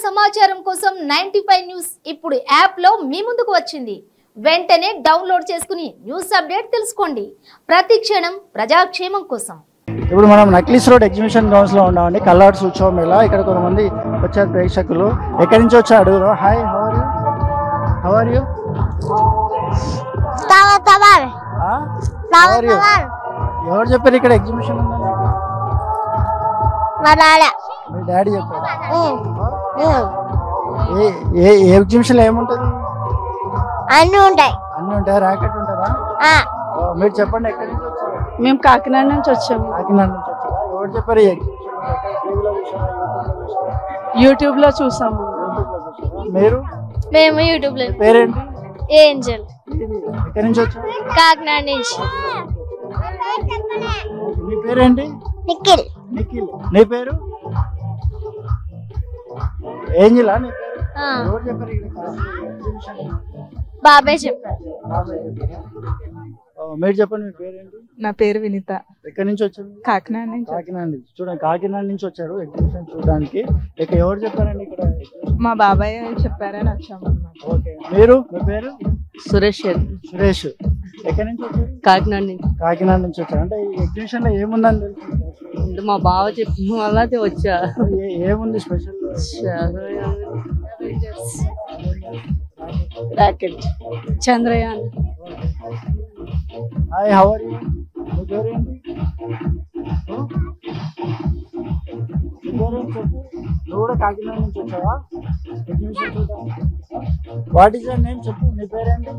సమాచారం కోసం 95 న్యూస్ ఇప్పుడు యాప్ లో మీ ముందుకు వచ్చింది. వెంటనే డౌన్లోడ్ చేసుకుని న్యూస్ అప్డేట్ తెలుసుకోండి. ప్రతి క్షణం ప్రజాక్షేమం కోసం. ఇప్పుడు మనం నక్లీస్ రోడ్ ఎగ్జిబిషన్ గ్రౌండ్స్ లో ఉన్నామండి. కలర్స్ ఉత్సవం మేళా. ఇక్కడ కొంతమంది వచ్చారు ప్రేక్షకులు. ఎక్కడి నుంచి వచ్చాడు? Hi, how are you? ఎవరు చెప్పారు ఇక్కడ ఎగ్జిబిషన్ ఉందని? మీ డాడీ చెప్పారు. ఏ ఎగ్జిబిషన్ ఏముంటది? అన్ని ఉంటాయి. అన్ని ఉంటాయి. ర్యాకెట్ ఉంటుందా? మీరు చెప్పండి, ఎక్కడి నుంచి వచ్చారు? మేము కాకినాడ నుంచి వచ్చాము. కాకినాడ నుంచి వచ్చారా? ఎవరు చెప్పారు? యూట్యూబ్ లో చూసాము. మీరు? మేము యూట్యూబ్ లో. పేరేంటి? ఏంజల్. ఎక్కడి నుంచి వచ్చారు? కాకినాడ నుంచి. నీ పేరేంటి? నిఖిల్. నిఖిల్. నీ పేరు? ఏంజిలా నీ పేరు? ఎవరు చెప్పారు ఇక్కడ? బాబాయ్ చెప్పారు. మీరు చెప్పండి, మీ పేరేంటి? నా పేరు వినిత. ఎక్కడి నుంచి వచ్చారు? కాకినాడ నుంచి. కాకినాడ నుంచి. చూడండి, కాకినాడ నుంచి వచ్చారు ఎగ్జిబిషన్ చూడడానికి. ఇక్కడ ఎవరు చెప్పారండి ఇక్కడ? మా బాబాయ్ చెప్పారని వచ్చాము అన్నమాట. ఓకే. మీరు? మీ పేరు? సురేష్. సురేష్. ఎక్కడి నుంచి వచ్చారు? కాకినాడ నుంచి. కాకినాడ నుంచి వచ్చారు. అంటే ఈ ఎగ్జిబిషన్ లో ఏముందని తెలుసు? మా బావ చెప్పిన వల్ల వచ్చా. ఏముంది special? Rocket, Chandrayaan. Hi, how are you? మీ పేరేంటి? నువ్వు కూడా కాకినాడ నుంచి వచ్చావా ఎగ్జిబిషన్ చూద్దాం? What is your name? చెప్పు, నీ పేరేంటి?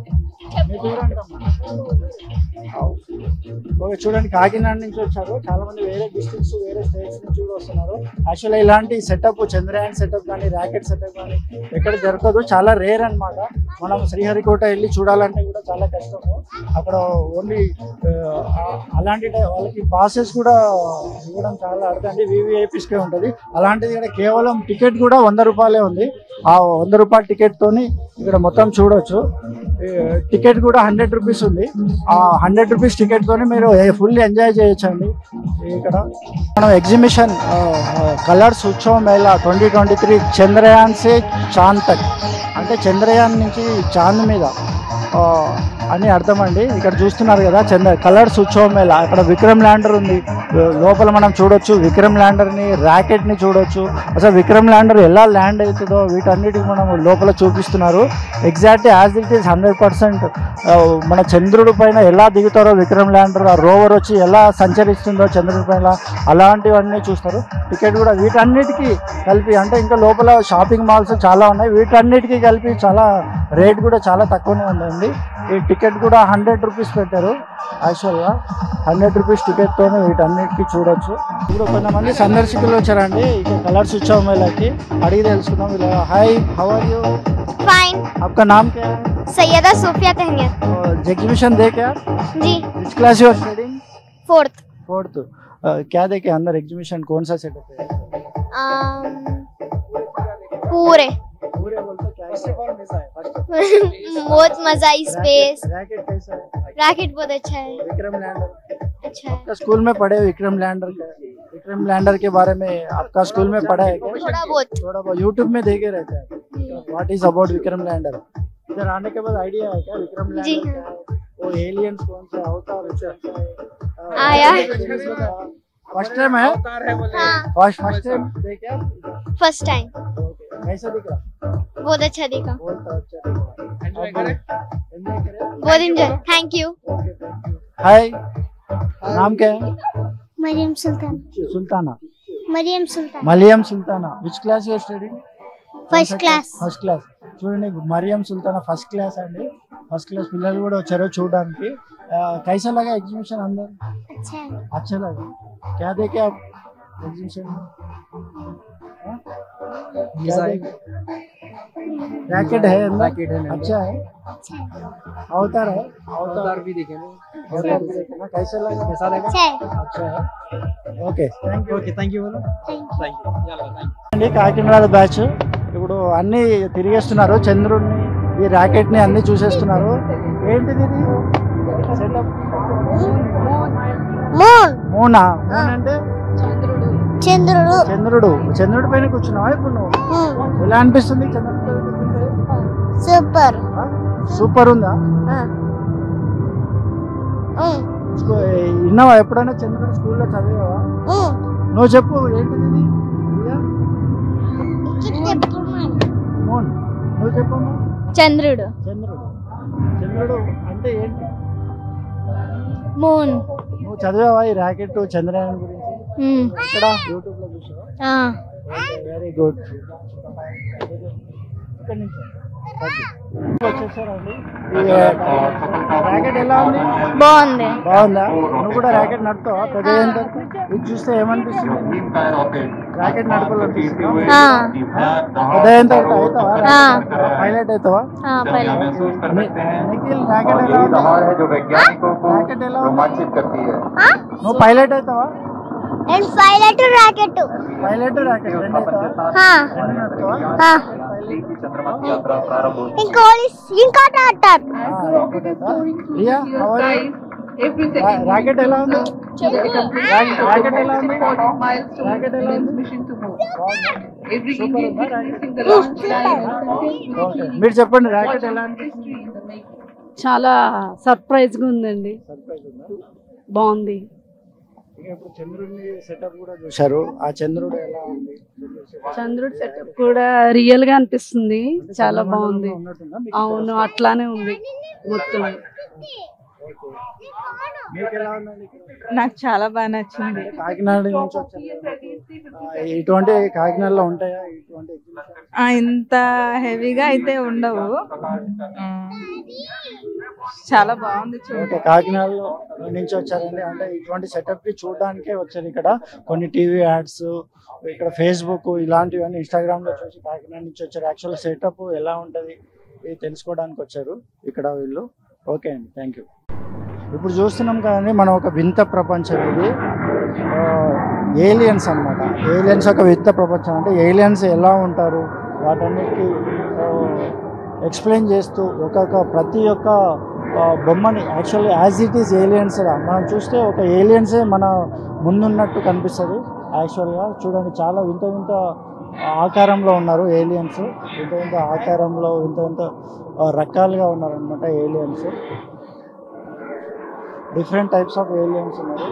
మీ పేరేంటమ్మా? ఓకే, చూడండి, కాకినాడ నుంచి వచ్చారు. చాలా మంది వేరే డిస్ట్రిక్ట్స్, వేరే స్టేట్స్ నుంచి కూడా వస్తున్నారు. యాక్చువల్గా ఇలాంటి సెటప్, చంద్రయాన్ సెటప్ కానీ ర్యాకెట్ సెటప్ కానీ ఎక్కడ దొరకదు. చాలా రేర్ అనమాట. మనం శ్రీహరికోట వెళ్ళి చూడాలంటే కూడా చాలా కష్టము. అక్కడ ఓన్లీ అలాంటి వాళ్ళకి పాసెస్ కూడా ఇవ్వడం చాలా అర్థండి. వివిఐపీస్కే ఉంటుంది. అలాంటిది ఇక్కడ కేవలం టికెట్ కూడా 100 రూపాయలే ఉంది. ఆ 100 రూపాయల టికెట్ తోని ఇక్కడ మొత్తం చూడొచ్చు. టికెట్ కూడా 100 రూపీస్ ఉంది. ఆ 100 రూపీస్ టికెట్ తోని మీరు ఫుల్ ఎంజాయ్ చేయొచ్చండి. ఇక్కడ మనం ఎగ్జిబిషన్ కలర్స్ ఉత్సవం మేళా 2023 చంద్రయాన్ సే చాంద్ తక్, అంటే చంద్రయాన్ నుంచి చాంద్ మీద అని అర్థం అండి. ఇక్కడ చూస్తున్నారు కదా, కలర్స్ ఉత్సవం మేళా. అక్కడ విక్రమ్ ల్యాండర్ ఉంది. లోపల మనం చూడొచ్చు విక్రమ్ ల్యాండర్ని, ర్యాకెట్ని చూడొచ్చు. అసలు విక్రమ్ ల్యాండర్ ఎలా ల్యాండ్ అవుతుందో వీటన్నిటికి మనం లోపల చూపిస్తున్నారు. ఎగ్జాక్ట్లీ యాజ్ ఇట్ ఈస్ 100% మన చంద్రుడి పైన ఎలా దిగుతారో విక్రమ్ ల్యాండర్, ఆ రోవర్ వచ్చి ఎలా సంచరిస్తుందో చంద్రుడి పైన, అలాంటివన్నీ చూస్తారు. టికెట్ కూడా వీటన్నిటికీ కలిపి, అంటే ఇంకా లోపల షాపింగ్ మాల్స్ చాలా ఉన్నాయి. వీటన్నిటికీ కలిపి చాలా రేట్ కూడా చాలా తక్కువనే ఉందండి. ఈ టికెట్ కూడా 100 రూపీస్ పెట్టారు. యాక్చువల్గా 100 రూపీస్ టికెట్తోనే వీటన్నిటికీ చూడొచ్చు. ఇప్పుడు కొంతమంది సందర్శకులు వచ్చారండి ఇక కలర్స్ ఉత్సవం మేళాకి. అడిగి తెలుసుకుందాం. ఇలా hi, how are you? Fine. आपका नाम क्या है? सैयदा सोफिया तहनियत. एग्जीबिशन देखे आप? जी. Which class you are studying? 4th. क्या देखे अंदर एग्जीबिशन? कौन सा सेटअप है? पूरे बोलते क्या है? बहुत मजा आई. स्पेस रैकेट कैसा है? रैकेट बहुत अच्छा है. विक्रम लैंडर अच्छा है. आपका स्कूल में पढ़े विक्रम लैंडर के बारे में आपका स्कूल में पढ़ा है क्या? थोड़ा बहुत. यूट्यूब में देखे रहते हैं. What is about Vikram lander? इधर आने के बाद आइडिया है क्या विक्रम जी लैंडर क्या है? वो एलियंस कौन से अवतार आया फर्स्ट टाइम है? फर्स्ट टाइम देखे आप? First time. कैसा दिख रहा? बहुत अच्छा दिखा. बहुत अच्छा दिख रहा. एंजॉय करें? बहुत एंजॉय. Thank you. हाय, नाम क्या है? Mariam Sultan. Sultana. Mariam Sultan. Sultana. Which class you are studying? First class. First class. చూడండి, మరియం సుల్తానా ఫస్ట్ క్లాస్ అండి. ఫస్ట్ క్లాస్ పిల్లలు కూడా వచ్చారు చూడడానికి. कैसा लगा एग्जीबिशन अंदर? अच्छा लगा. क्या देखे आप एग्जीबिशन में? रैकेट है अंदर? अच्छा है. अवतार है? अवतार भी देखे ना. कैसा लगा? अच्छा है. Okay, thank you. Kakinada batch ఇప్పుడు అన్ని తిరిగేస్తున్నారు. చంద్రుడిని, ఈ ర్యాకెట్ ని అన్ని చూసేస్తున్నారు. ఏంటిది ఇది? సెటప్ మూనా? మూన్ అంటే చంద్రుడు చంద్రుడి పైన కూర్చున్నావా ఇప్పుడు నువ్వు? ఎలా అనిపిస్తుంది చంద్రుడి పైన కూర్చుంటే? సూపర్ సూపర్ ఉందా? విన్నావా ఎప్పుడైనా చంద్రుడు స్కూల్లో చదివావా? నువ్వు చెప్పు ఏంటిది ఇది? మూన్. నువ్వు చెప్పమ్మా. చంద్రుడు చంద్రుడు అంటే ఏంటి? మూన్. నువ్వు చదివావా ఈ రాకెట్ చంద్రయాన్ గురించి? ఇక్కడ యూట్యూబ్ లో చూసావా? Very good. ఇక్కడ నుంచి వచ్చేసారండి. ర్యాకెట్ ఎలా ఉంది? బాగుందా? నువ్వు కూడా ర్యాకెట్ నడుపుతావా? పెద్ద ఇది చూస్తే ఏమనిపిస్తుంది? ర్యాకెట్ నడపాలనిపిస్తుంది. పెద్ద అయిన తర్వాత అవుతావా? పైలట్ అవుతావా? నిఖిల్ ర్యాకెట్ ఎలా ఉంది? ర్యాకెట్ ఎలా ఉంది? నువ్వు పైలట్ అవుతావా? పైలట్ రాకెట్ రెండు అవుతావా? రాకెట్ ఎలా ఉంది? రాకెట్ ఎలా ఉంది? రాకెట్ ఎలా ఉంది? మీరు చెప్పండి రాకెట్ ఎలా అనిపిస్తుంది? చాలా సర్ప్రైజ్ గా ఉందండి. బాగుంది. ఇప్పుడు చంద్రుడిని సెటప్ కూడా చూశారు. ఆ చంద్రుడు ఎలా ఉంది? చంద్రుడి సెటప్ కూడా రియల్ గా అనిపిస్తుంది. చాలా బాగుంది. అవును, అట్లానే ఉంది మొత్తం. నాకు చాలా బాగా నచ్చింది. కాకినాడ నుంచి వచ్చారు. ఇటువంటి కాకినాడలో ఉంటాయా ఇటువంటి? ఇంత హెవీగా అయితే ఉండవు. చాలా బాగుంది. కాకినాడలో నుంచి వచ్చారండి. అంటే ఇటువంటి సెటప్ కి చూడడానికే వచ్చారు. ఇక్కడ కొన్ని టీవీ యాడ్స్, ఇక్కడ ఫేస్బుక్ ఇలాంటివన్నీ ఇన్స్టాగ్రామ్ లో చూసి కాకినాడ నుంచి వచ్చారు. యాక్చువల్ సెటప్ ఎలా ఉంటది ఇది తెలుసుకోవడానికి వచ్చారు ఇక్కడ వీళ్ళు. ఓకే అండి, థ్యాంక్ యూ. ఇప్పుడు చూస్తున్నాం కదండి మనం ఒక వింత ప్రపంచం. ఇది ఏలియన్స్ అన్నమాట. ఏలియన్స్ ఒక వింత ప్రపంచం. అంటే ఏలియన్స్ ఎలా ఉంటారు వాటన్నిటికీ ఎక్స్ప్లెయిన్ చేస్తూ ప్రతి ఒక్క బొమ్మని actually as it is aliens మనం చూస్తే ఒక ఏలియన్సే మన ముందున్నట్టు కనిపిస్తుంది. యాక్చువల్గా చూడండి చాలా వింత వింత ఆకారంలో ఉన్నారు ఏలియన్స్. వింత వింత ఆకారంలో వింత వింత రకాలుగా ఉన్నారనమాట aliens. Different types of aliens ఉన్నారు.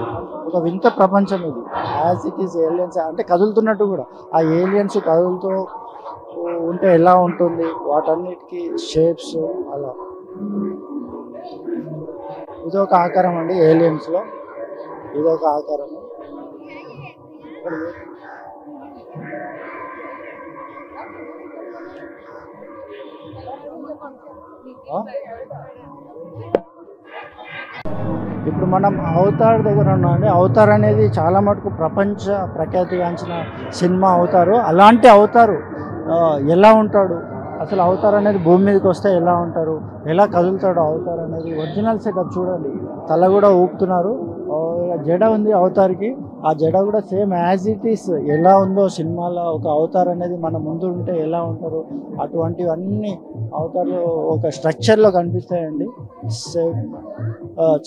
ఒక వింత ప్రపంచం ఇది. యాజ్ ఇట్ ఈస్ ఏలియన్స్ అంటే కదులుతున్నట్టు కూడా. ఆ ఏలియన్స్ కదులుతూ ఉంటే ఎలా ఉంటుంది వాటన్నిటికీ షేప్స్ అలా. ఇదొక ఆకారం అండి ఏలియన్స్లో. ఇదొక ఆకారం. ఇప్పుడు మనం అవతార్ దగ్గర ఉన్నామండి. అవతార్ అనేది చాలా మటుకు ప్రపంచ ప్రఖ్యాతిగాంచిన సినిమా అవతారు. అలాంటి అవతారు ఎలా ఉంటాడు అసలు? అవతార్ అనేది భూమి మీదకి వస్తే ఎలా ఉంటారు, ఎలా కదులుతాడు అవతార్ అనేది ఒరిజినల్ సెటప్ చూడండి. తల కూడా ఊపుతున్నారు. జడ ఉంది అవతార్కి. ఆ జడ కూడా సేమ్ యాజ్ ఇట్ ఈస్ ఎలా ఉందో సినిమాలో ఒక అవతార్ అనేది మన ముందు ఉంటే ఎలా ఉంటారు అటువంటివన్నీ అవతార్లో ఒక స్ట్రక్చర్లో కనిపిస్తాయండి. సేమ్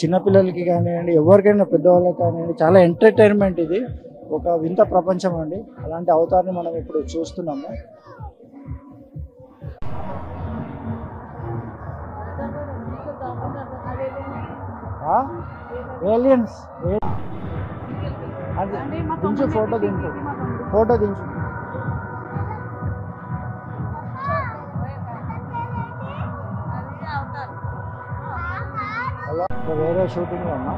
చిన్నపిల్లలకి కానివ్వండి, ఎవరికైనా పెద్దవాళ్ళకి కానివ్వండి చాలా ఎంటర్టైన్మెంట్. ఇది ఒక వింత ప్రపంచం అండి. అలాంటి అవతార్ని మనం ఇప్పుడు చూస్తున్నాము. ఏలియన్స్ అది దించు, ఫోటో దించు. అలా వేరే షూటింగ్ అన్నా.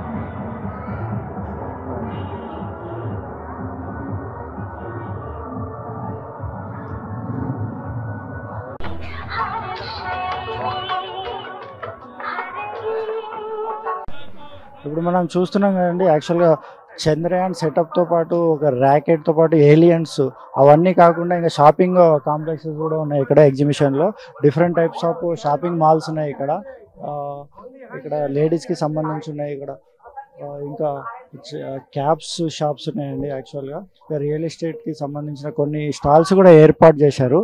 ఇప్పుడు మనం చూస్తున్నాం కదండి యాక్చువల్గా చంద్రయాన్ సెటప్తో పాటు ఒక ర్యాకెట్తో పాటు ఏలియన్స్ అవన్నీ కాకుండా ఇంకా షాపింగ్ కాంప్లెక్సెస్ కూడా ఉన్నాయి ఇక్కడ ఎగ్జిబిషన్లో. Different types of shopping malls ఉన్నాయి ఇక్కడ. ఇక్కడ లేడీస్కి సంబంధించి ఉన్నాయి. ఇక్కడ ఇంకా క్యాబ్స్ షాప్స్ ఉన్నాయండి. యాక్చువల్గా రియల్ ఎస్టేట్కి సంబంధించిన కొన్ని స్టాల్స్ కూడా ఏర్పాటు చేశారు.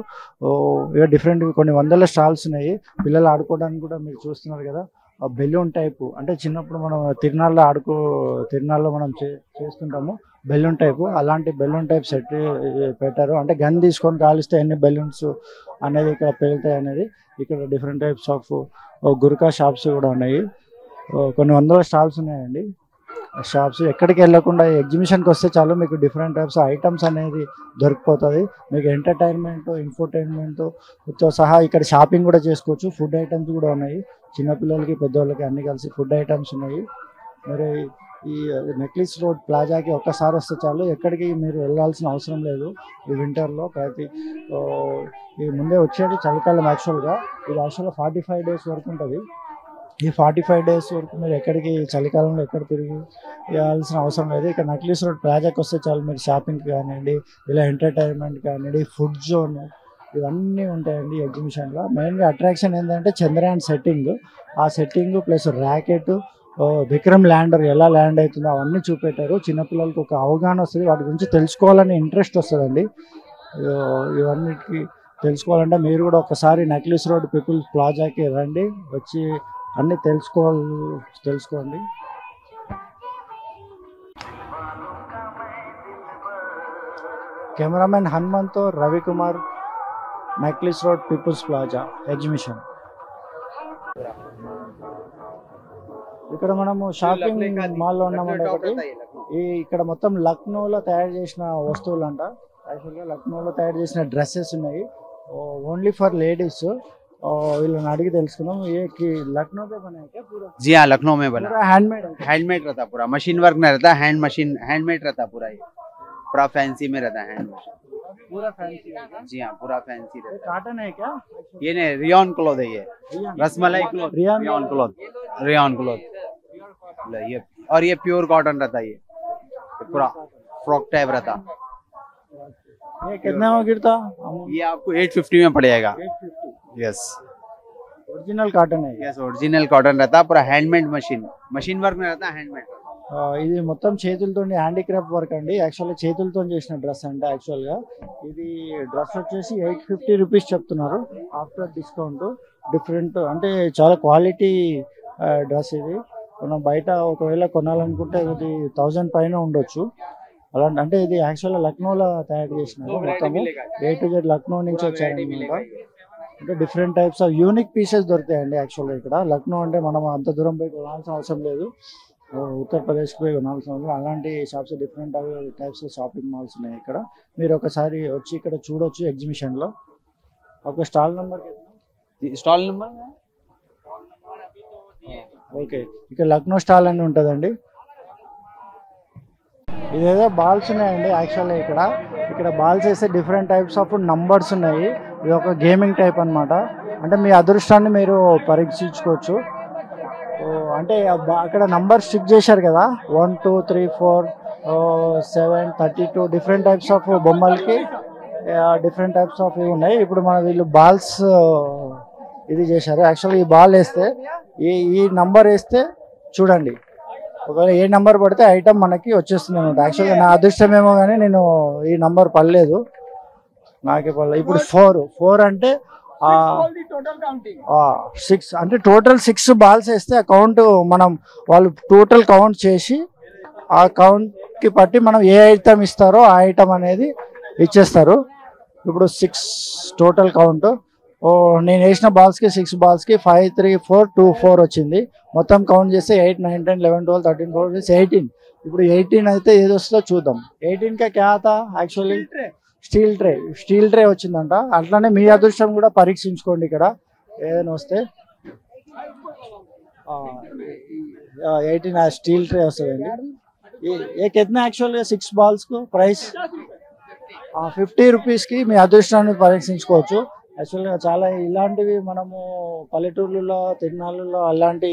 ఇక డిఫరెంట్ కొన్ని వందల స్టాల్స్ ఉన్నాయి. పిల్లలు ఆడుకోవడానికి కూడా మీరు చూస్తున్నారు కదా. బెలూన్ టైపు అంటే చిన్నప్పుడు మనం తిరునాళ్ళలో మనం చేస్తుంటాము. బెలూన్ టైపు, అలాంటి బెలూన్ టైప్ సెట్ పెట్టారు. అంటే గన్ తీసుకొని కాలిస్తే ఎన్ని బెలూన్స్ అనేది ఇక్కడ పేలుతాయి అనేది. ఇక్కడ different types of Gurkha shops కూడా ఉన్నాయి. కొన్ని వందల స్టాల్స్ ఉన్నాయండి. షాప్స్ ఎక్కడికి వెళ్ళకుండా ఎగ్జిబిషన్కి వస్తే చాలు మీకు డిఫరెంట్ టైప్స్ ఐటమ్స్ అనేది దొరికిపోతుంది. మీకు ఎంటర్టైన్మెంట్, ఇన్ఫోటైన్మెంట్తో సహా ఇక్కడ షాపింగ్ కూడా చేసుకోవచ్చు. ఫుడ్ ఐటమ్స్ కూడా ఉన్నాయి. చిన్నపిల్లలకి పెద్దవాళ్ళకి అన్ని కలిసి ఫుడ్ ఐటమ్స్ ఉన్నాయి. మరి ఈ నెక్లెస్ రోడ్ ప్లాజాకి ఒక్కసారి వస్తే చాలు, ఎక్కడికి మీరు వెళ్ళాల్సిన అవసరం లేదు. ఈ వింటర్లో ఈ ముందే వచ్చేది చలికాలం. యాక్చువల్గా ఇది 45 days వరకు ఉంటుంది. ఈ 45 days వరకు మీరు ఎక్కడికి చలికాలంలో ఎక్కడ తిరిగి వెళ్ళాల్సిన అవసరం లేదు. ఇక్కడ నెక్లెస్ రోడ్ ప్లాజాకి వస్తే చాలు, మీరు షాపింగ్ కానివ్వండి, ఇలా ఎంటర్టైన్మెంట్ కానివ్వండి, ఫుడ్ జోన్ ఇవన్నీ ఉంటాయండి ఎగ్జిబిషన్లో. మెయిన్గా అట్రాక్షన్ ఏంటంటే చంద్రయాన్ సెట్టింగ్, ఆ setting plus rocket, Vikram lander ఎలా ల్యాండ్ అవుతుందో అవన్నీ చూపెట్టారు. చిన్నపిల్లలకి ఒక అవగాహన వస్తుంది, వాటి గురించి తెలుసుకోవాలని ఇంట్రెస్ట్ వస్తుందండి. ఇవన్నిటికి తెలుసుకోవాలంటే మీరు కూడా ఒకసారి నెక్లెస్ రోడ్ పీపుల్స్ ప్లాజాకి రండి, వచ్చి అన్నీ తెలుసుకోండి. Cameraman Hanumantho, Ravikumar, Necklace Road People's Plaza exhibition. ఇక్కడ మనము షాపింగ్ మాల్లో ఉన్నామండి. ఒకటి ఇక్కడ మొత్తం లక్నోలో తయారు చేసిన వస్తువులు అంట. యాక్చువల్గా లక్నోలో తయారు చేసిన డ్రెస్సెస్ ఉన్నాయి, ఓన్లీ ఫర్ లేడీస్. వీళ్ళని అడిగి తెలుసుకున్నాం. लखनऊ पे बना है क्या पूरा? जी हाँ, लखनऊ में बना। पूरा हैंडमेड रहता, पूरा मशीन वर्क में रहता, हैंडमेड रहता पूरा। ये पूरा फैंसी में रहता, हैंड मशीन पूरा फैंसी। जी हाँ, पूरा फैंसी रहता। कॉटन है क्या? ये नहीं, रियॉन क्लॉथ है। ये रसमलाई क्लॉथ, रियॉन क्लॉथ ये। और ये प्योर कॉटन रहता, ये पूरा फ्रॉक टाइप रहता। ये कितना में गिरता? ये आपको 850 में पड़ जाएगा। यस, ओरिजिनल कॉटन है। यस, ओरिजिनल कॉटन रहता, पूरा हैंडमेड मशीन वर्क में रहता, हैंडमेड। ఇది మొత్తం చేతులతో హ్యాండీక్రాఫ్ట్ వర్క్ అండి. యాక్చువల్గా చేతులతో చేసిన డ్రెస్ అంటే యాక్చువల్గా ఇది డ్రెస్ వచ్చేసి 850 రూపీస్ చెప్తున్నారు ఆఫ్టర్ డిస్కౌంట్. డిఫరెంట్ అంటే చాలా క్వాలిటీ డ్రెస్ ఇది. మనం బయట ఒకవేళ కొనాలనుకుంటే ఇది 1000 పైన ఉండొచ్చు. అలాంటి అంటే ఇది యాక్చువల్గా లక్నోలో తయారు చేసినారు. మొత్తము A to Z లక్నో నుంచి వచ్చారనమాట. అంటే different types of unique pieces దొరుకుతాయండి. యాక్చువల్గా ఇక్కడ లక్నో అంటే మనం అంత దూరం పోయి కొనాల్సిన అవసరం లేదు, ఉత్తరప్రదేశ్కి పోయి కొనాల్సిన అవసరం. అలాంటి shops different types of shopping malls ఉన్నాయి ఇక్కడ. మీరు ఒకసారి వచ్చి ఇక్కడ చూడొచ్చు ఎగ్జిబిషన్లో. ఒక స్టాల్ నెంబర్ ఓకే, ఇక్కడ లక్నో స్టాల్ అని ఉంటుందండి. ఇదేదో బాల్స్ ఉన్నాయండి. యాక్చువల్గా ఇక్కడ బాల్స్ వేస్తే డిఫరెంట్ టైప్స్ ఆఫ్ నంబర్స్ ఉన్నాయి. ఇది ఒక గేమింగ్ టైప్ అనమాట. అంటే మీ అదృష్టాన్ని మీరు పరీక్షించుకోవచ్చు. అంటే అక్కడ నంబర్ స్టిక్ చేశారు కదా, 1 2 3 4 7 32 డిఫరెంట్ టైప్స్ ఆఫ్ బొమ్మలకి డిఫరెంట్ టైప్స్ ఆఫ్ ఇవి ఉన్నాయి. ఇప్పుడు వీళ్ళు బాల్స్ ఇది చేశారు. యాక్చువల్గా ఈ బాల్ వేస్తే ఈ నంబర్ వేస్తే చూడండి, ఒకవేళ ఏ నంబర్ పడితే ఐటమ్ మనకి వచ్చేస్తుంది అనమాట. యాక్చువల్గా నా అదృష్టమేమో కానీ నేను ఈ నంబర్ పడలేదు, నాకే పడలేదు. ఇప్పుడు 4 అంటే 6 అంటే టోటల్ 6 బాల్స్ వేస్తే ఆ కౌంట్ వాళ్ళు టోటల్ కౌంట్ చేసి ఆ కౌంట్కి బట్టి మనం ఏ ఐటమ్ ఇస్తారో ఆ ఐటమ్ అనేది ఇచ్చేస్తారు. ఇప్పుడు 6 టోటల్ కౌంట్. నేను వేసిన బాల్స్కి 6 బాల్స్కి 5 3 4 2 4 వచ్చింది. మొత్తం కౌంట్ చేస్తే 8 9 10 11 12 13 14 18. ఇప్పుడు 18 అయితే ఏది వస్తుందో చూద్దాం. 18 కా క్యా ఆతా? యాక్చువల్లీ స్టీల్ ట్రే వచ్చిందంట. అట్లానే మీ అదృష్టం కూడా పరీక్షించుకోండి. ఇక్కడ ఏదైనా వస్తే 18 స్టీల్ ట్రే వస్తుందండి. ఏ కిतना యాక్చువల్గా 6 బాల్స్కు ప్రైస్ 50 రూపీస్కి మీ అదృష్టాన్ని పరీక్షించుకోవచ్చు. యాక్చువల్గా చాలా ఇలాంటివి మనము పల్లెటూర్లలో, తిరునాళ్ళలో అలాంటి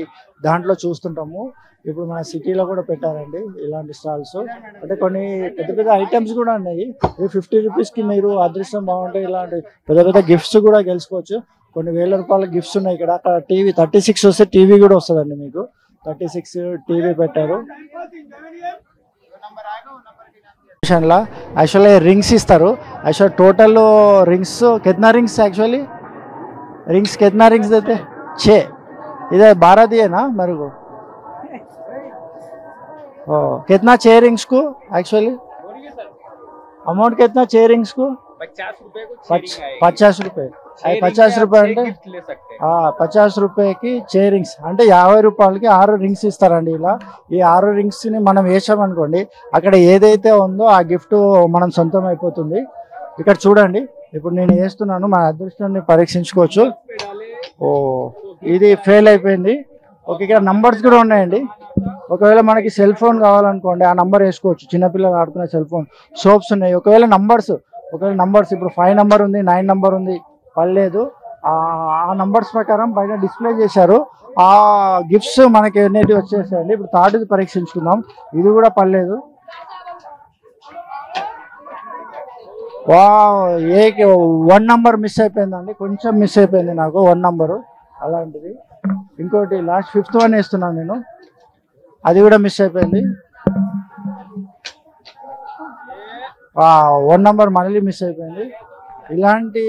దాంట్లో చూస్తుంటాము. ఇప్పుడు మన సిటీలో కూడా పెట్టారండి ఇలాంటి స్టాల్స్. అంటే కొన్ని పెద్ద పెద్ద ఐటమ్స్ కూడా ఉన్నాయి. 50 రూపీస్కి మీరు అదృష్టం బాగుంటే ఇలాంటి పెద్ద పెద్ద గిఫ్ట్స్ కూడా గెలుచుకోవచ్చు. కొన్ని వేల రూపాయల గిఫ్ట్స్ ఉన్నాయి ఇక్కడ. అక్కడ టీవీ 36 వస్తే టీవీ కూడా వస్తుందండి మీకు. 36 టీవీ పెట్టారు. యాక్చువల్లీ రింగ్స్ ఇస్తారు. యాక్చువల్ టోటల్ రింగ్స్ कितना रिंग्स एक्चुअली रिंग्स कितना रिंग्स देते? 6. इधर 12 दिए ना मेरे को. कितना चेयरिंग्स को एक्चुअली अमाउंट कितना चेयरिंग्स को 50 रुपये 50 रुपये అంటే 50 రూపాయకి చైరింగ్స్ అంటే 50 రూపాయలకి 6 రింగ్స్ ఇస్తారండి. ఇలా ఈ 6 రింగ్స్ని మనం వేసామనుకోండి అక్కడ ఏదైతే ఉందో ఆ గిఫ్ట్ మనం సొంతం అయిపోతుంది. ఇక్కడ చూడండి ఇప్పుడు నేను వేస్తున్నాను, మన అదృష్టాన్ని పరీక్షించుకోవచ్చు. ఓ ఇది ఫెయిల్ అయిపోయింది. ఓకే ఇక్కడ నంబర్స్ కూడా ఉన్నాయండి. ఒకవేళ మనకి సెల్ ఫోన్ కావాలనుకోండి ఆ నంబర్ వేసుకోవచ్చు. చిన్నపిల్లలు ఆడుకునే సెల్ ఫోన్ సోప్స్ ఉన్నాయి. ఒకవేళ నంబర్స్ ఇప్పుడు 5 నంబర్ ఉంది, 9 నంబర్ ఉంది, పర్లేదు. ఆ నంబర్స్ ప్రకారం బయట డిస్ప్లే చేశారు. ఆ గిఫ్ట్స్ మనకి ఎన్నిటి వచ్చేసాయండి. ఇప్పుడు థర్డ్ది పరీక్షించుకుందాం. ఇది కూడా పర్లేదు. ఏ 1 నంబర్ మిస్ అయిపోయిందండి, కొంచెం మిస్ అయిపోయింది నాకు 1 నంబరు అలాంటిది. ఇంకోటి లాస్ట్ 5th వన్ వేస్తున్నాను నేను, అది కూడా మిస్ అయిపోయింది. 1 నంబర్ మళ్ళీ మిస్ అయిపోయింది. ఇలాంటి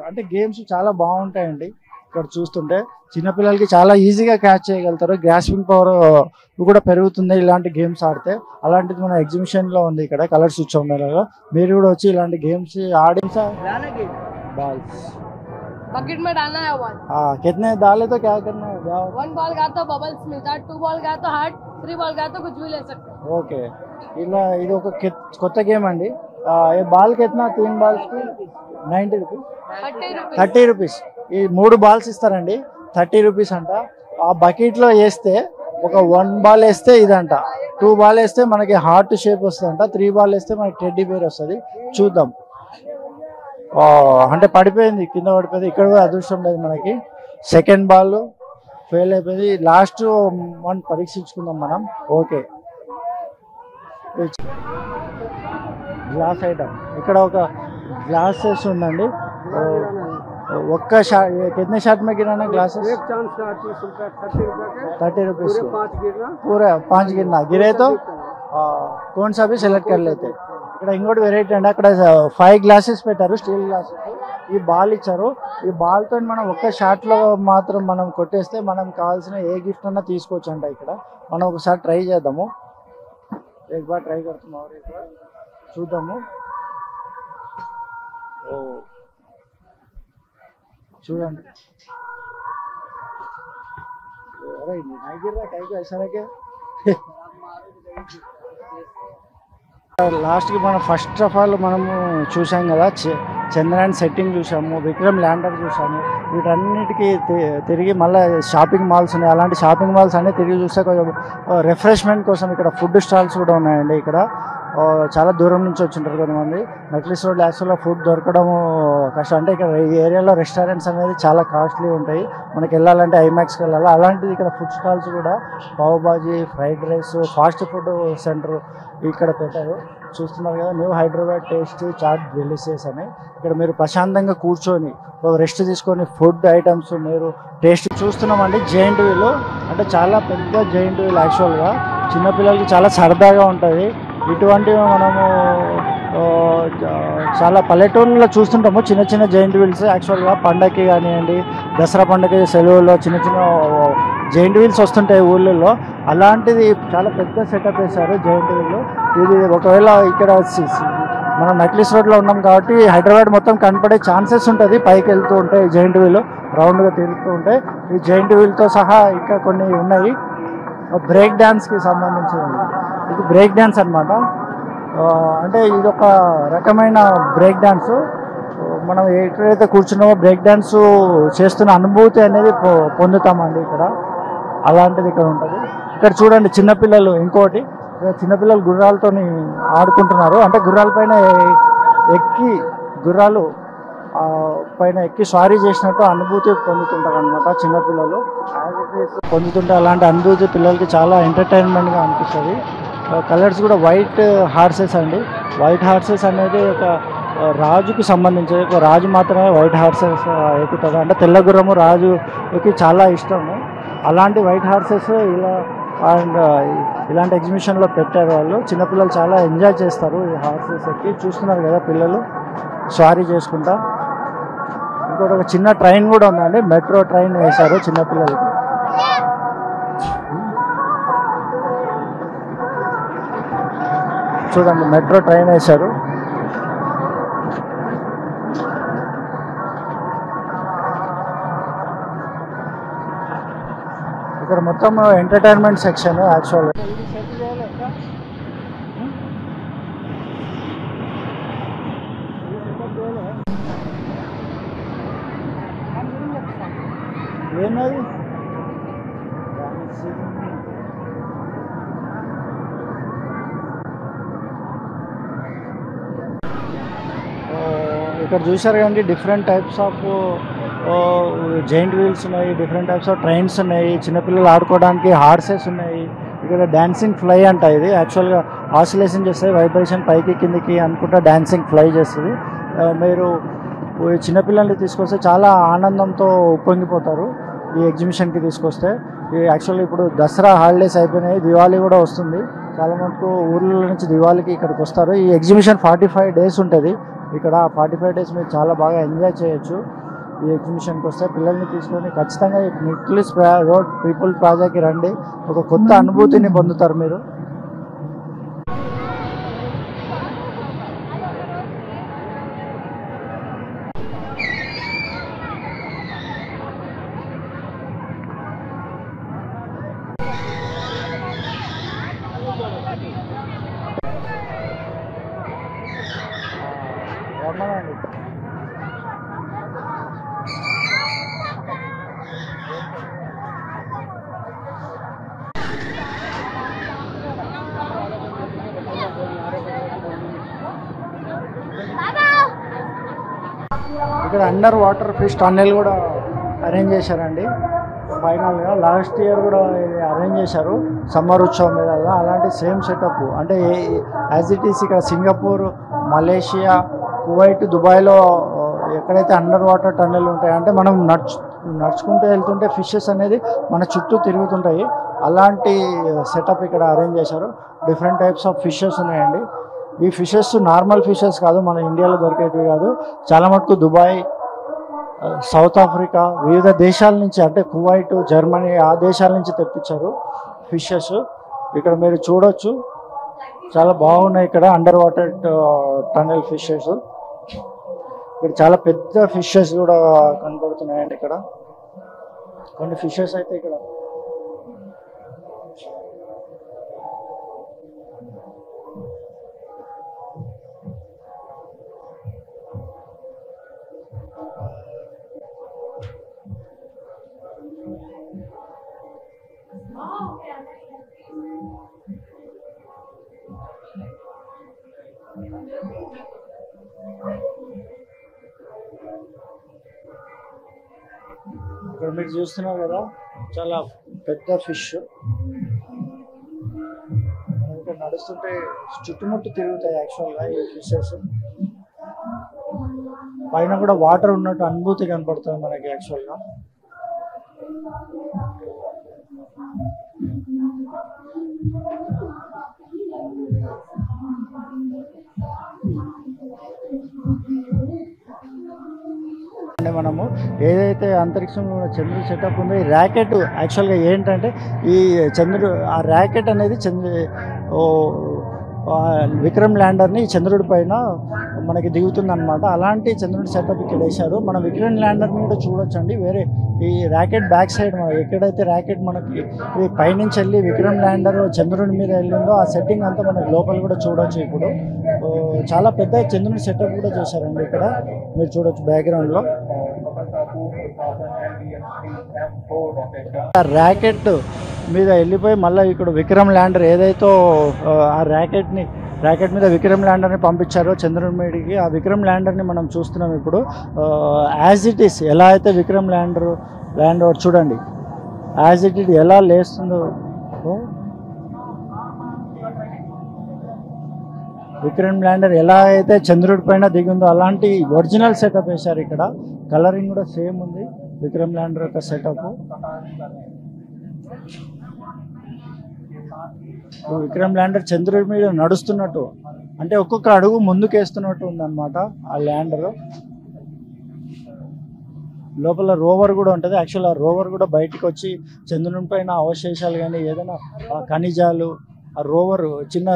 అంటే గేమ్స్ చాలా బాగుంటాయండి. ఇక్కడ చూస్తుంటే చిన్నపిల్లలకి చాలా ఈజీగా క్యాచ్ చేయగలుగుతారు, గ్రాస్పింగ్ పవర్ కూడా పెరుగుతుంది ఇలాంటి గేమ్స్ ఆడితే. అలాంటిది మన ఎగ్జిబిషన్లో ఉంది ఇక్కడ కలర్స్ ఉత్సవం మేళలో. మీరు కూడా వచ్చి ఇలాంటి గేమ్స్ ఆడి బాల్స్ बकेट में डालना है वन। कितने डाले तो क्या करना है? 1 बॉल का तो बबल्स मिलता है, 2 बॉल का तो हार्ट, 3 बॉल का तो कुछ भी ले सकते हैं। ఓకే ఇలా ఇది ఒక కొత్త గేమ్ అండి. ఏ బాల్ కిतना 3 బాల్స్ కి 90 రూపీస్ 30 రూపీస్. ఈ 3 బాల్స్ ఇస్తారండి, 30 రూపీస్ అంట. ఆ బకెట్లో వేస్తే ఒక 1 బాల్ వేస్తే ఇదంట, 2 బాల్ వేస్తే మనకి హార్ట్ షేప్ వస్తుందంట, 3 బాల్ వేస్తే మనకి టెడ్డీ బేర్ వస్తుంది. చూద్దాం. అంటే పడిపోయింది, కింద పడిపోయింది. ఇక్కడ కూడా అదృష్టం లేదు మనకి. సెకండ్ బాల్ ఫెయిల్ అయిపోయింది. లాస్ట్ 1 పరీక్షించుకుందాం మనం. ఓకే గ్లాస్ ఐటమ్ ఇక్కడ ఒక గ్లాసెస్ ఉందండి. ఒక్క షాట్ कितने शॉट में गिराना ग्लासेस? 30 रुपीस पूरा 5 गिरना, गिरे तो कौन सा भी सेलेक्ट कर लेते. ఇక్కడ ఇంకోటి వెరైటీ అండి, అక్కడ 5 గ్లాసెస్ పెట్టారు, స్టీల్ గ్లాసెస్. ఈ బాల్ ఇచ్చారు. ఈ బాల్తో మనం ఒక్క షాట్లో మాత్రం మనం కొట్టేస్తే మనం కావాల్సిన ఏ గిఫ్ట్ అన్నా తీసుకోవచ్చు అంట. ఇక్కడ మనం ఒకసారి ట్రై చేద్దాము. एक बार ट्राई करते हैं और एक बार చూద్దాము. ఓ చూడండి, अरे नहीं गिर रहा कहीं को ऐसा है क्या? లాస్ట్కి మనం ఫస్ట్ ఆఫ్ ఆల్ మనము చూసాం కదా, చంద్రయాన్ సెట్టింగ్ చూసాము, విక్రమ్ ల్యాండర్ చూసాము. వీటన్నిటికీ తిరిగి మళ్ళీ షాపింగ్ మాల్స్ ఉన్నాయి. అలాంటి షాపింగ్ మాల్స్ అన్నీ తిరిగి చూస్తే కొంచెం రిఫ్రెష్మెంట్ కోసం ఇక్కడ ఫుడ్ స్టాల్స్ కూడా ఉన్నాయండి. ఇక్కడ చాలా దూరం నుంచి వచ్చింటారు కొంతమంది. నక్లెస్ రోడ్ యాక్చువల్గా ఫుడ్ దొరకడం కష్టం. అంటే ఇక్కడ ఈ ఏరియాలో రెస్టారెంట్స్ అనేది చాలా కాస్ట్లీ ఉంటాయి. మనకి వెళ్ళాలంటే ఐమాక్స్కి వెళ్ళాలి. అలాంటిది ఇక్కడ ఫుడ్ స్టాల్స్ కూడా pav bhaji, fried rice, fast food centre ఇక్కడ పెట్టారు. చూస్తున్నారు కదా, new Hyderabad taste chaat delicious అని. ఇక్కడ మీరు ప్రశాంతంగా కూర్చొని రెస్ట్ తీసుకొని ఫుడ్ ఐటమ్స్ మీరు టేస్ట్ చూస్తున్నామండి. జైంట్ వీల్ అంటే చాలా పెద్ద జైంట్ వీల్. యాక్చువల్గా చిన్నపిల్లలకి చాలా సరదాగా ఉంటుంది. ఇటువంటివి మనము చాలా పల్లెటూరులో చూస్తుంటాము, చిన్న చిన్న జైంట్ వీల్స్. యాక్చువల్గా పండగకి కానివ్వండి, దసరా పండగ సెలవుల్లో చిన్న చిన్న జైంట్ వీల్స్ వస్తుంటాయి ఊళ్ళల్లో. అలాంటిది చాలా పెద్ద సెటప్ వేశారు జైంట్ వీల్. ఇది ఒకవేళ ఇక్కడ మనం నక్లెస్ రోడ్లో ఉన్నాం కాబట్టి హైదరాబాద్ మొత్తం కనపడే ఛాన్సెస్ ఉంటుంది. పైకి వెళ్తూ ఉంటాయి జైంట్ వీల్, రౌండ్గా తిరుగుతూ ఉంటాయి. ఈ జైంట్ వీల్తో సహా ఇంకా కొన్ని ఉన్నాయి. బ్రేక్ డ్యాన్స్కి సంబంధించినవి. ఇది బ్రేక్ డ్యాన్స్ అనమాట. అంటే ఇది ఒక రకమైన బ్రేక్ డ్యాన్స్. మనం ఎక్కడైతే కూర్చున్నామో బ్రేక్ డ్యాన్స్ చేస్తున్న అనుభూతి అనేది పొందుతామండి ఇక్కడ. అలాంటిది ఇక్కడ ఉంటుంది. ఇక్కడ చూడండి చిన్నపిల్లలు, ఇంకోటి చిన్నపిల్లలు గుర్రాలతో ఆడుకుంటున్నారు. అంటే గుర్రాల పైన ఎక్కి గుర్రాలు పైన ఎక్కి స్వారీ చేసినట్టు అనుభూతి పొందుతుంటారు అనమాట చిన్నపిల్లలు. పొందుతుంటే అలాంటి అనుభూతి పిల్లలకి చాలా ఎంటర్టైన్మెంట్గా అనిపిస్తుంది. కలర్స్ కూడా వైట్ హార్సెస్ అండి. వైట్ హార్సెస్ అనేది ఒక రాజుకు సంబంధించి, ఒక రాజు మాత్రమే వైట్ హార్సెస్ ఎక్కుతాడు. అంటే తెల్ల గుర్రము రాజుకి చాలా ఇష్టము. అలాంటి వైట్ హార్సెస్ ఇలా అండ్ ఇలాంటి ఎగ్జిబిషన్లో పెట్టారు వాళ్ళు. చిన్నపిల్లలు చాలా ఎంజాయ్ చేస్తారు ఈ హార్సెస్ ఎక్కి. చూస్తున్నారు కదా పిల్లలు స్వారీ చేసుకుంటా. ఇంకోటి ఒక చిన్న ట్రైన్ కూడా ఉందండి, మెట్రో ట్రైన్ వేశారు చిన్నపిల్లలకి. చూడండి మెట్రో ట్రైన్ వేశారు. ఇక్కడ మొత్తం ఎంటర్టైన్మెంట్ సెక్షన్ యాక్చువల్గా. ఏమది ఇక్కడ చూసారు కదండి, different types of giant wheels ఉన్నాయి, డిఫరెంట్ టైప్స్ ఆఫ్ ట్రైన్స్ ఉన్నాయి, చిన్నపిల్లలు ఆడుకోవడానికి హార్సెస్ ఉన్నాయి. ఇక్కడ డాన్సింగ్ ఫ్లై అంట, ఇది యాక్చువల్గా ఆసిలేషన్ చేస్తాయి, వైబ్రేషన్ పైకి కిందికి అనుకుంటా డాన్సింగ్ ఫ్లై చేస్తుంది. మీరు చిన్నపిల్లల్ని తీసుకొస్తే చాలా ఆనందంతో ఉప్పొంగిపోతారు ఈ ఎగ్జిబిషన్కి తీసుకొస్తే. యాక్చువల్గా ఇప్పుడు దసరా హాలిడేస్ అయిపోయినాయి, దివాళీ కూడా వస్తుంది. చాలా మటుకు ఊర్ల నుంచి దివాళీకి ఇక్కడికి వస్తారు. ఈ ఎగ్జిబిషన్ 45 days ఉంటుంది. ఇక్కడ 45 days మీరు చాలా బాగా ఎంజాయ్ చేయొచ్చు. ఈ ఎగ్జిబిషన్కి వస్తే పిల్లల్ని తీసుకొని ఖచ్చితంగా ఈ నిక్లిస్ రోడ్ పీపుల్ ప్లాజాకి రండి, ఒక కొత్త అనుభూతిని పొందుతారు మీరు. ఇక్కడ అండర్ వాటర్ ఫిష్ టన్నెల్ కూడా అరేంజ్ చేశారండి. ఫైనల్గా లాస్ట్ ఇయర్ కూడా అరేంజ్ చేశారు సమ్మర్ ఉత్సవం మీద. అలాంటి సేమ్ సెటప్ అంటే యాజ్ ఇట్ ఈస్ ఇక్కడ సింగపూర్, మలేషియా, కువైట్, దుబాయ్లో ఎక్కడైతే అండర్ వాటర్ టన్నెల్ ఉంటాయి అంటే మనం నడుచుకుంటూ వెళ్తుంటే ఫిషెస్ అనేది మన చుట్టూ తిరుగుతుంటాయి. అలాంటి సెటప్ ఇక్కడ అరేంజ్ చేశారు. డిఫరెంట్ టైప్స్ ఆఫ్ ఫిషెస్ ఉన్నాయండి. ఈ ఫిషెస్ నార్మల్ ఫిషెస్ కాదు, మన ఇండియాలో దొరికేటివి కాదు. చాలా మటుకు దుబాయ్, సౌత్ ఆఫ్రికా, వివిధ దేశాల నుంచి అంటే కువైట్, జర్మనీ ఆ దేశాల నుంచి తెప్పించారు ఫిషెస్. ఇక్కడ మీరు చూడొచ్చు, చాలా బాగున్నాయి ఇక్కడ అండర్ వాటర్ టన్నెల్ ఫిషెస్. ఇక్కడ చాలా పెద్ద ఫిషెస్ కూడా కనపడుతున్నాయండి. ఇక్కడ కొన్ని ఫిషెస్ అయితే ఇక్కడ ఇక్కడ మీరు చూస్తున్నారు కదా, చాలా పెద్ద ఫిష్. ఇక్కడ నడుస్తుంటే చుట్టుముట్టు తిరుగుతాయి యాక్చువల్గా ఈ ఫిషెస్. పైన కూడా వాటర్ ఉన్నట్టు అనుభూతి కనపడుతుంది మనకి యాక్చువల్గా. అంటే మనము ఏదైతే అంతరిక్షంలో చంద్రుడి సెటప్ ఉందో ఈ ర్యాకెట్ యాక్చువల్గా ఏంటంటే ఈ చంద్రుడు ఆ ర్యాకెట్ అనేది విక్రమ్ ల్యాండర్ని చంద్రుడి పైన మనకి దిగుతుంది అనమాట. అలాంటి చంద్రుడి సెటప్ ఇక్కడ వేశారు. మనం విక్రమ్ ల్యాండర్ని కూడా చూడొచ్చండి. వేరే ఈ ర్యాకెట్ బ్యాక్ సైడ్ ఎక్కడైతే ర్యాకెట్ మనకి పైనుంచి వెళ్ళి విక్రమ్ ల్యాండర్ చంద్రుడి మీద వెళ్ళిందో ఆ సెట్టింగ్ అంతా మనకి లోపల కూడా చూడొచ్చు. ఇప్పుడు చాలా పెద్ద చంద్రుడి సెటప్ కూడా చేశారండి. ఇక్కడ మీరు చూడొచ్చు బ్యాక్గ్రౌండ్లో. ర్యాకెట్ మీద వెళ్ళిపోయి మళ్ళీ ఇక్కడ విక్రమ్ ల్యాండర్ ఏదైతే ఆ ర్యాకెట్ మీద విక్రమ్ ల్యాండర్ని పంపించారో చంద్రుడి మీదకి, ఆ విక్రమ్ ల్యాండర్ని మనం చూస్తున్నాం ఇప్పుడు. యాజ్ ఇట్ ఈస్ ఎలా అయితే విక్రమ్ ల్యాండర్ చూడండి యాజ్ ఇట్ ఈస్ ఎలా లేస్తుందో, విక్రమ్ ల్యాండర్ ఎలా అయితే చంద్రుడి పైన దిగిందో అలాంటి ఒరిజినల్ సెటప్ వేశారు ఇక్కడ. కలరింగ్ కూడా సేమ్ ఉంది విక్రమ్ ల్యాండర్ యొక్క సెటప్. విక్రమ్ ల్యాండర్ చంద్రుడి మీద నడుస్తున్నట్టు అంటే ఒక్కొక్క అడుగు ముందుకేస్తున్నట్టు ఉందన్నమాట ఆ ల్యాండర్. లోపల రోవర్ కూడా ఉంటుంది. యాక్చువల్ ఆ రోవర్ కూడా బయటకు వచ్చి చంద్రుని పైన అవశేషాలు కానీ ఏదైనా ఖనిజాలు ఆ రోవర్ చిన్న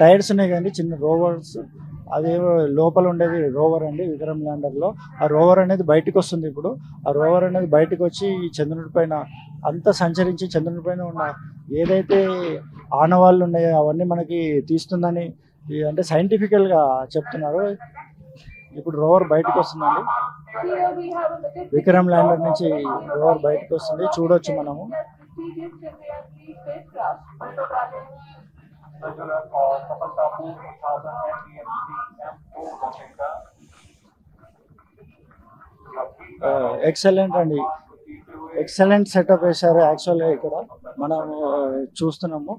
టైర్స్ ఉన్నాయి కానీ చిన్న రోవర్స్, అదేమో లోపల ఉండేది రోవర్ అండి విక్రమ్ ల్యాండర్లో. ఆ రోవర్ అనేది బయటకు వస్తుంది. ఇప్పుడు ఆ రోవర్ అనేది బయటకు వచ్చి ఈ చంద్రుడి పైన అంతా సంచరించి చంద్రుడి పైన ఉన్న ఏదైతే ఆనవాళ్ళు ఉన్నాయో అవన్నీ మనకి తీస్తుందని అంటే సైంటిఫికల్గా చెప్తున్నారు. ఇప్పుడు రోవర్ బయటకు వస్తుందండి, విక్రమ్ ల్యాండర్ నుంచి రోవర్ బయటకు వస్తుంది, చూడొచ్చు మనము. ఎక్సలెంట్ అండి, ఎక్సలెంట్ సెటప్ వేశారు. యాక్చువల్గా ఇక్కడ మనం చూస్తున్నాము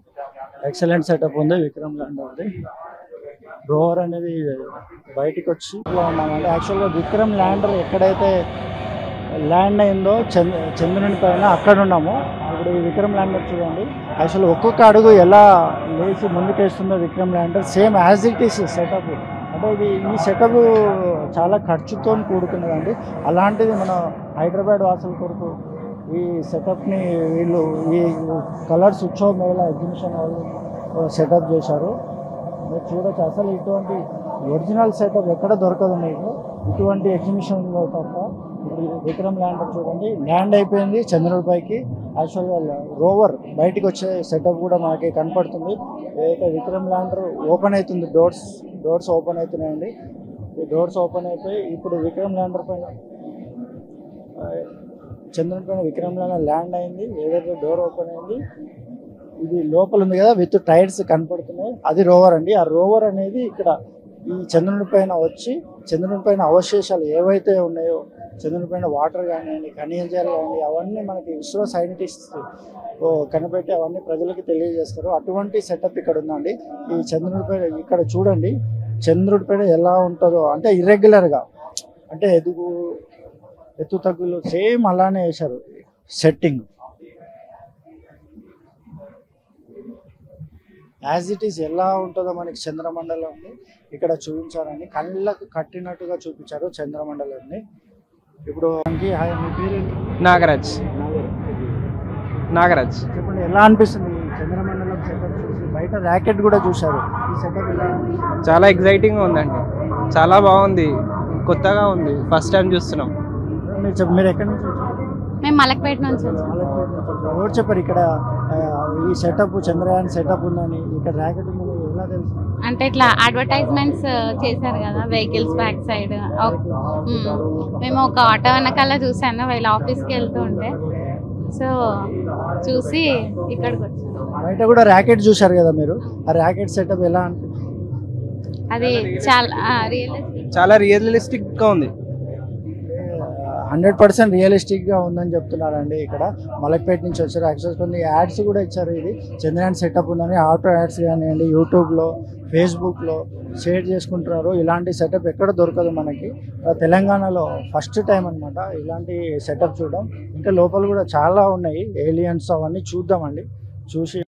ఎక్సలెంట్ సెటప్ ఉంది విక్రమ్ ల్యాండర్ది. రోవర్ అనేది బయటికి వచ్చి ఉన్నామండి. యాక్చువల్గా విక్రమ్ ల్యాండర్ ఎక్కడైతే ల్యాండ్ అయిందో చంద్రుని పైన అక్కడ ఉన్నాము. ఇప్పుడు ఈ విక్రమ్ ల్యాండర్ చూడండి, యాక్చువల్లీ ఒక్కొక్క అడుగు ఎలా లేచి ముందుకేస్తుందో Vikram lander same as it is setup. అంటే ఈ సెటప్ చాలా ఖర్చుతో కూడుకున్నదండి. అలాంటిది మన హైదరాబాద్ వాసుల కొరకు ఈ సెటప్ని వీళ్ళు ఈ కలర్స్ ఉత్సవ మేళ ఎగ్జిబిషన్ వాళ్ళు సెటప్ చేశారు. మీరు చూడొచ్చు, అసలు ఇటువంటి ఒరిజినల్ సెటప్ ఎక్కడ దొరకదు మీకు ఇటువంటి ఎగ్జిబిషన్లో తప్ప. విక్రమ్ ల్యాండర్ చూడండి ల్యాండ్ అయిపోయింది చంద్రుడిపైకి. యాక్చువల్గా రోవర్ బయటికి వచ్చే సెటప్ కూడా మనకి కనపడుతుంది. ఏదైతే విక్రమ్ ల్యాండర్ ఓపెన్ అవుతుంది, డోర్స్ ఓపెన్ అవుతున్నాయండి. ఈ డోర్స్ ఓపెన్ అయిపోయి ఇప్పుడు విక్రమ్ ల్యాండర్ పైన చంద్రుని పైన విక్రమ్ ల్యాండర్ ల్యాండ్ అయింది. ఏదైతే డోర్ ఓపెన్ అయింది, ఇది లోపల ఉంది కదా విత్ టైర్స్ కనపడుతున్నాయి, అది రోవర్ అండి. ఆ రోవర్ అనేది ఇక్కడ ఈ చంద్రుని పైన వచ్చి చంద్రుని పైన అవశేషాలు ఏవైతే ఉన్నాయో, చంద్రుని పైన వాటర్ కానివ్వండి, ఖనిజాలు కానివ్వండి, అవన్నీ మనకి ఇస్రో సైంటిస్ట్ కనిపెట్టి అవన్నీ ప్రజలకు తెలియజేస్తారు. అటువంటి సెటప్ ఇక్కడ ఉందండి. ఈ చంద్రుడి పైన ఇక్కడ చూడండి, చంద్రుడి పైన ఎలా ఉంటుందో అంటే ఇర్రెగ్యులర్గా, అంటే ఎత్తు తగ్గులు సేమ్ అలానే వేశారు సెట్టింగ్. యాజ్ ఇట్ ఈస్ ఎలా ఉంటుందో మనకి చంద్రమండలాన్ని ఇక్కడ చూపించారండి. కళ్ళకు కట్టినట్టుగా చూపించారు చంద్రమండలాన్ని. ఇప్పుడు మీ పేరు నాగరాజ్. చెప్పండి, ఎలా అనిపిస్తుంది ఈ చంద్రమండలం సెటప్ చూసి? బయట ర్యాకెట్ కూడా చూశారు, ఈ సెటప్ ఎలా? చాలా ఎగ్జైటింగ్గా ఉందండి, చాలా బాగుంది, కొత్తగా ఉంది, ఫస్ట్ టైం చూస్తున్నాం. మీరు ఎక్కడి నుంచి వచ్చారు? మేము మలక్పేట నుంచి వచ్చాం. ఎవరు చెప్పారు ఇక్కడ ఈ సెటప్ చంద్రయాన్ సెటప్ ఉందని, ఇక్కడ ర్యాకెట్ ఉందని ఎలా తెలుసు? అంటే ఇట్లా అడ్వర్టైజ్మెంట్స్ చేశారు కదా వెహికల్స్ బ్యాక్ సైడ్. మేము ఒక ఆటో వెనకాల చూసాను వీళ్ళ ఆఫీస్కి వెళ్తూ ఉంటే, సో చూసి ఇక్కడికి వచ్చాను. బయట కూడా ర్యాకెట్ చూశారు కదా మీరు, ఆ ర్యాకెట్ సెటప్ ఎలా అనిపిస్తుంది? అది చాలా రియలిస్టిక్గా ఉంది, 100% రియలిస్టిక్గా ఉందని చెప్తున్నారండి. ఇక్కడ మలక్పేట నుంచి వచ్చారు. యాక్చువల్గా కొన్ని యాడ్స్ కూడా ఇచ్చారు, ఇది చంద్రయాన్ సెటప్ ఉందని. ఆటో యాడ్స్ కానివ్వండి, యూట్యూబ్లో, ఫేస్బుక్లో షేర్ చేసుకుంటున్నారు. ఇలాంటి సెటప్ ఎక్కడ దొరకదు మనకి, తెలంగాణలో ఫస్ట్ టైం అనమాట ఇలాంటి సెటప్ చూడడం. ఇంకా లోపల కూడా చాలా ఉన్నాయి ఏలియన్స్, అవన్నీ చూద్దామండి. చూసి